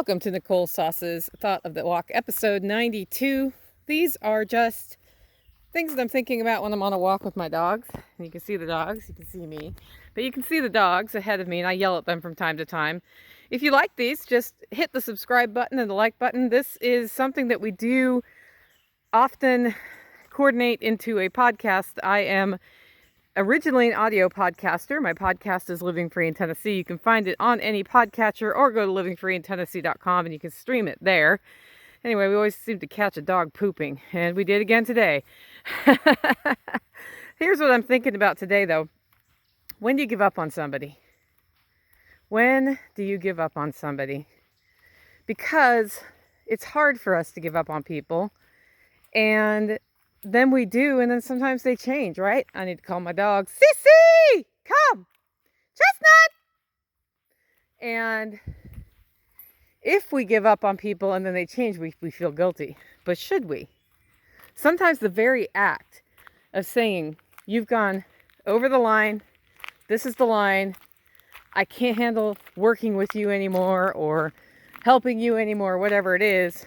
Welcome to Nicole Sauce's Thought of the Walk, episode 92. These are just things that I'm thinking about when I'm on a walk with my dogs. And you can see the dogs, you can see me, but you can see the dogs ahead of me, and I yell at them from time to time. If you like these, just hit the subscribe button and the like button. This is something that we do often coordinate into a podcast. I am originally an audio podcaster. My podcast is Living Free in Tennessee. You can find it on any podcatcher or go to livingfreeintennessee.com and you can stream it there. Anyway, we always seem to catch a dog pooping, and we did again today. Here's what I'm thinking about today, though. When do you give up on somebody? When do you give up on somebody? Because it's hard for us to give up on people, and then we do, and then sometimes they change, right? I need to call my dog. Sissy, come, Chestnut. And if we give up on people and then they change, we feel guilty. But should we? Sometimes the very act of saying, you've gone over the line, this is the line, I can't handle working with you anymore or helping you anymore, whatever it is,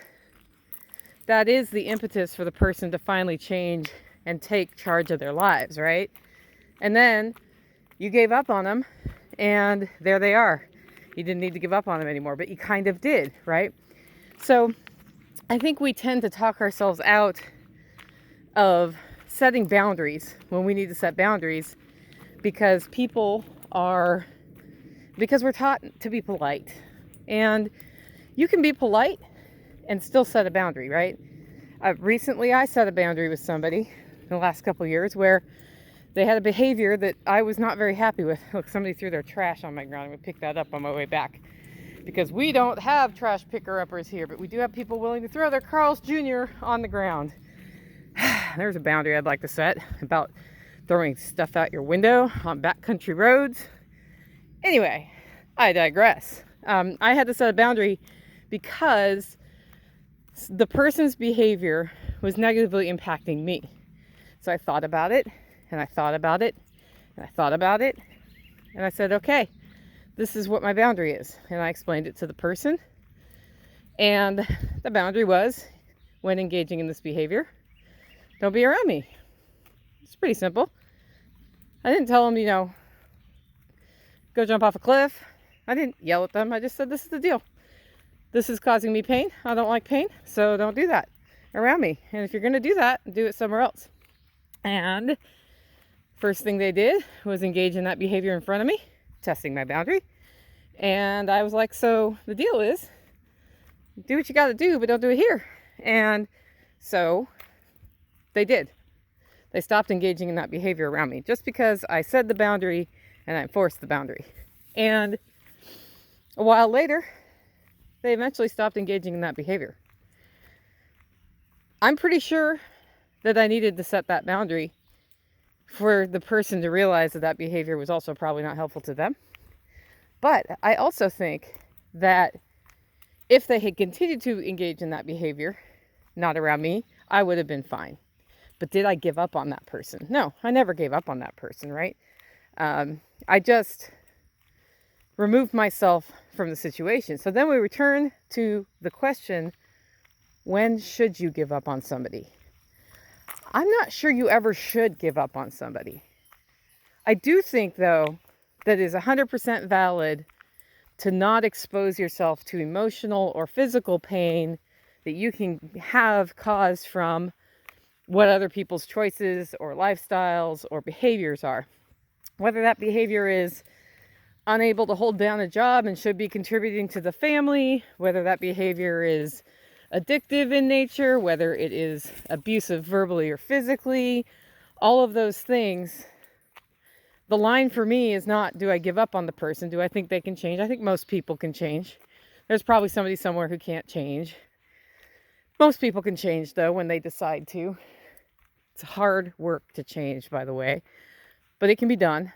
that is the impetus for the person to finally change and take charge of their lives, right? And then you gave up on them, and there they are. You didn't need to give up on them anymore, but you kind of did, right? So I think we tend to talk ourselves out of setting boundaries when we need to set boundaries because we're taught to be polite. And you can be polite and still set a boundary, right? Recently, I set a boundary with somebody in the last couple of years where they had a behavior that I was not very happy with. Look, somebody threw their trash on my ground. I'm going to pick that up on my way back. Because we don't have trash picker-uppers here, but we do have people willing to throw their Carl's Jr. on the ground. There's a boundary I'd like to set about throwing stuff out your window on backcountry roads. Anyway, I digress. I had to set a boundary because the person's behavior was negatively impacting me. So I thought about it, and I thought about it, and I thought about it, and I said, okay, this is what my boundary is. And I explained it to the person. And the boundary was, when engaging in this behavior, don't be around me. It's pretty simple. I didn't tell them, go jump off a cliff. I didn't yell at them. I just said, this is the deal. This is causing me pain. I don't like pain, so don't do that around me. And if you're going to do that, do it somewhere else. And first thing they did was engage in that behavior in front of me, testing my boundary. And I was like, so the deal is, do what you got to do, but don't do it here. And so they did. They stopped engaging in that behavior around me just because I said the boundary and I enforced the boundary. And a while later, they eventually stopped engaging in that behavior. I'm pretty sure that I needed to set that boundary for the person to realize that that behavior was also probably not helpful to them. But I also think that if they had continued to engage in that behavior, not around me, I would have been fine. But did I give up on that person? No, I never gave up on that person, right? I just removed myself from the situation. So then we return to the question, when should you give up on somebody? I'm not sure you ever should give up on somebody. I do think, though, that it is 100% valid to not expose yourself to emotional or physical pain that you can have caused from what other people's choices or lifestyles or behaviors are. Whether that behavior is unable to hold down a job and should be contributing to the family, whether that behavior is addictive in nature, whether it is abusive verbally or physically, all of those things. The line for me is not, do I give up on the person? Do I think they can change? I think most people can change. There's probably somebody somewhere who can't change. Most people can change, though, when they decide to. It's hard work to change, by the way, but it can be done.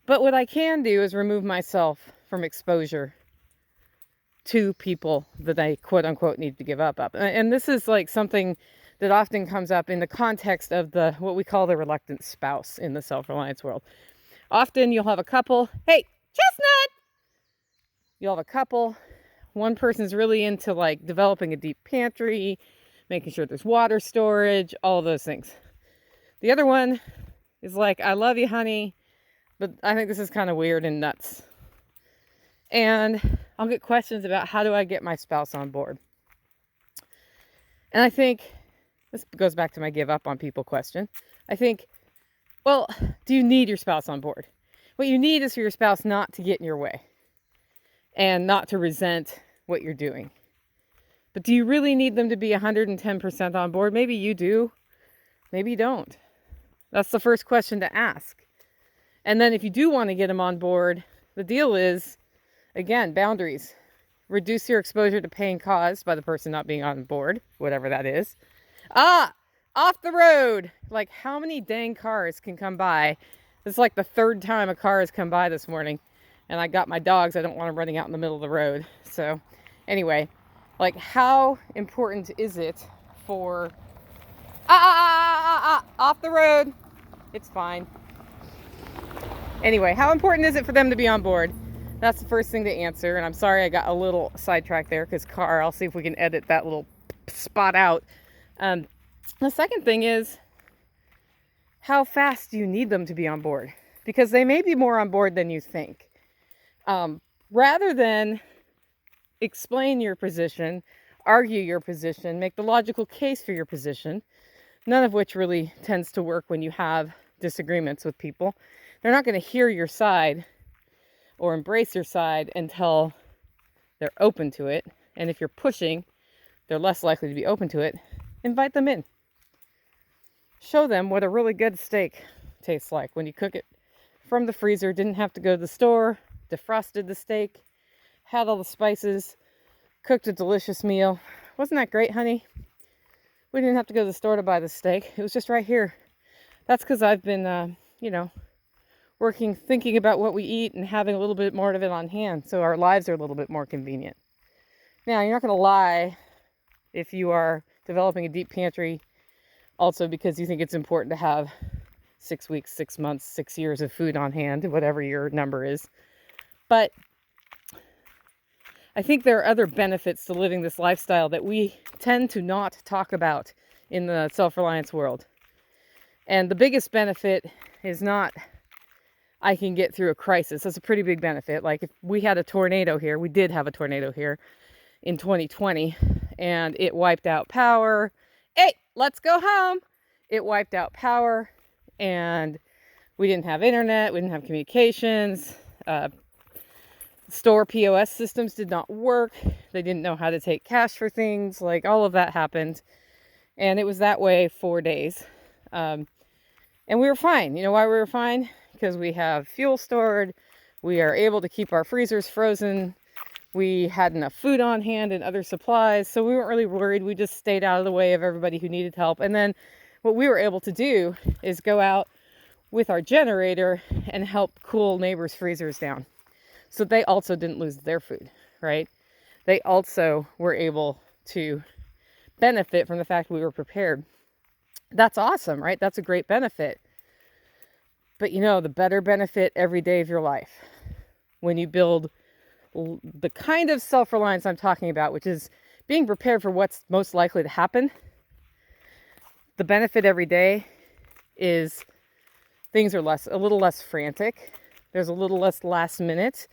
But what I can do is remove myself from exposure to people that I quote unquote need to give up. And this is like something that often comes up in the context of what we call the reluctant spouse in the self-reliance world. Often you'll have a couple, hey, Chestnut! You'll have a couple one person's really into like developing a deep pantry, making sure there's water storage, all of those things. The other one is like, I love you, honey, but I think this is kind of weird and nuts. And I'll get questions about how do I get my spouse on board. And I think this goes back to my give up on people question. I think, well, do you need your spouse on board? What you need is for your spouse not to get in your way and not to resent what you're doing. But do you really need them to be 110% on board? Maybe you do, maybe you don't. That's the first question to ask. And then if you do want to get them on board, the deal is, again, boundaries. Reduce your exposure to pain caused by the person not being on board, whatever that is. Off the road. Like, how many dang cars can come by? This is like the third time a car has come by this morning. And I got my dogs. I don't want them running out in the middle of the road. So anyway, like, how important is it for... Off the road. It's fine. Anyway, how important is it for them to be on board? That's the first thing to answer. And I'm sorry I got a little sidetracked there because car, I'll see if we can edit that little spot out. The second thing is, how fast do you need them to be on board? Because they may be more on board than you think. Rather than explain your position, argue your position, make the logical case for your position, none of which really tends to work when you have disagreements with people. They're not going to hear your side or embrace your side until they're open to it. And if you're pushing, they're less likely to be open to it. Invite them in. Show them what a really good steak tastes like when you cook it from the freezer, didn't have to go to the store, defrosted the steak, had all the spices, cooked a delicious meal. Wasn't that great, honey? We didn't have to go to the store to buy the steak. It was just right here. That's because I've been, working, thinking about what we eat and having a little bit more of it on hand. So our lives are a little bit more convenient. Now, you're not going to lie if you are developing a deep pantry also because you think it's important to have 6 weeks, 6 months, 6 years of food on hand, whatever your number is. But I think there are other benefits to living this lifestyle that we tend to not talk about in the self-reliance world. And the biggest benefit is not, I can get through a crisis. That's a pretty big benefit. Like if we had a tornado here, we did have a tornado here in 2020, and it wiped out power. Hey, let's go home. It wiped out power, and we didn't have internet. We didn't have communications. Store POS systems did not work. They didn't know how to take cash for things. Like all of that happened. And it was that way 4 days. And we were fine. You know why we were fine? Because we have fuel stored. We are able to keep our freezers frozen. We had enough food on hand and other supplies. So we weren't really worried. We just stayed out of the way of everybody who needed help. And then what we were able to do is go out with our generator and help cool neighbors' freezers down. So they also didn't lose their food, right? They also were able to benefit from the fact we were prepared. That's awesome, right? That's a great benefit. But you know, the better benefit every day of your life, when you build the kind of self-reliance I'm talking about, which is being prepared for what's most likely to happen, the benefit every day is things are a little less frantic. There's a little less last minute.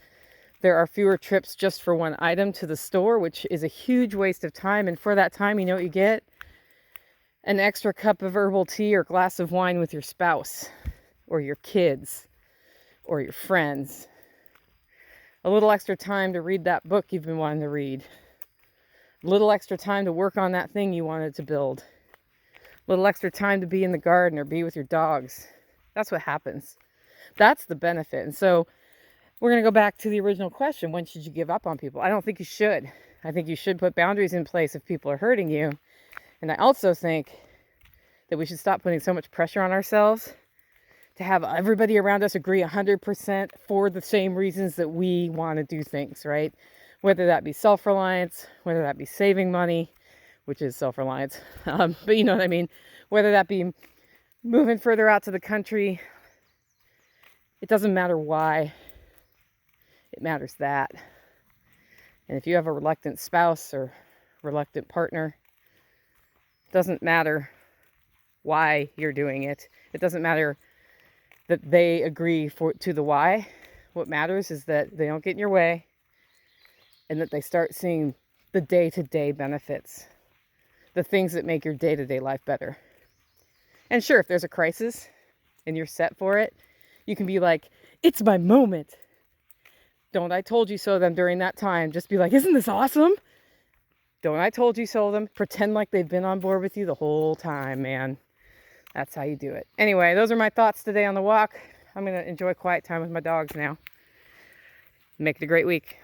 There are fewer trips just for one item to the store, which is a huge waste of time. And for that time, you know what you get? An extra cup of herbal tea or glass of wine with your spouse or your kids or your friends. A little extra time to read that book you've been wanting to read. A little extra time to work on that thing you wanted to build. A little extra time to be in the garden or be with your dogs. That's what happens. That's the benefit. And so we're going to go back to the original question. When should you give up on people? I don't think you should. I think you should put boundaries in place if people are hurting you. And I also think that we should stop putting so much pressure on ourselves to have everybody around us agree 100% for the same reasons that we want to do things, right? Whether that be self-reliance, whether that be saving money, which is self-reliance, but you know what I mean? Whether that be moving further out to the country, it doesn't matter why. It matters that. And if you have a reluctant spouse or reluctant partner, it doesn't matter why you're doing it. It doesn't matter that they agree to the why. What matters is that they don't get in your way and that they start seeing the day-to-day benefits, the things that make your day-to-day life better. And sure, if there's a crisis and you're set for it, you can be like, it's my moment. Don't I told you so them during that time. Just be like, isn't this awesome? Don't I told you so them. Pretend like they've been on board with you the whole time, man. That's how you do it. Anyway, those are my thoughts today on the walk. I'm going to enjoy quiet time with my dogs now. Make it a great week.